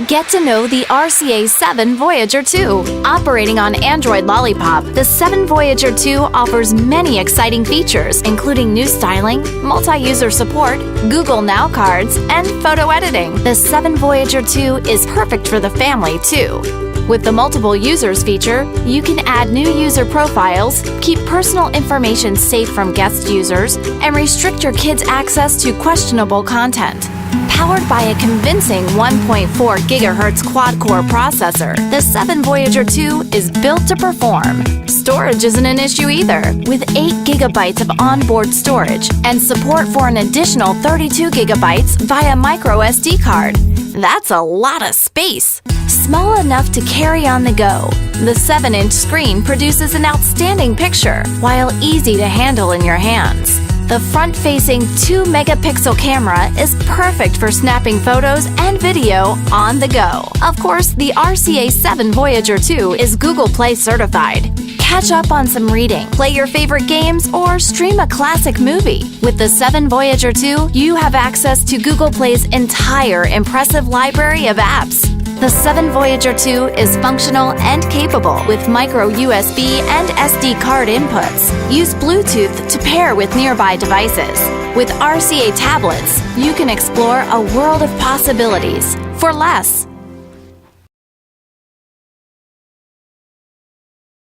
Get to know the RCA 7 Voyager 2. Operating on Android Lollipop, the 7 Voyager 2 offers many exciting features, including new styling, multi-user support, Google Now cards, and photo editing. The 7 Voyager 2 is perfect for the family, too. With the multiple users feature, you can add new user profiles, keep personal information safe from guest users, and restrict your kids' access to questionable content. Powered by a convincing 1.4 GHz quad-core processor, the 7 Voyager 2 is built to perform. Storage isn't an issue either, with 8 GB of onboard storage and support for an additional 32 GB via micro SD card. That's a lot of space! Small enough to carry on the go, the 7-inch screen produces an outstanding picture, while easy to handle in your hands. The front-facing 2-megapixel camera is perfect for snapping photos and video on the go. Of course, the RCA 7 Voyager 2 is Google Play certified. Catch up on some reading, play your favorite games, or stream a classic movie. With the 7 Voyager 2, you have access to Google Play's entire impressive library of apps. The 7 Voyager 2 is functional and capable with micro USB and SD card inputs. Use Bluetooth to pair with nearby devices. With RCA tablets, you can explore a world of possibilities for less.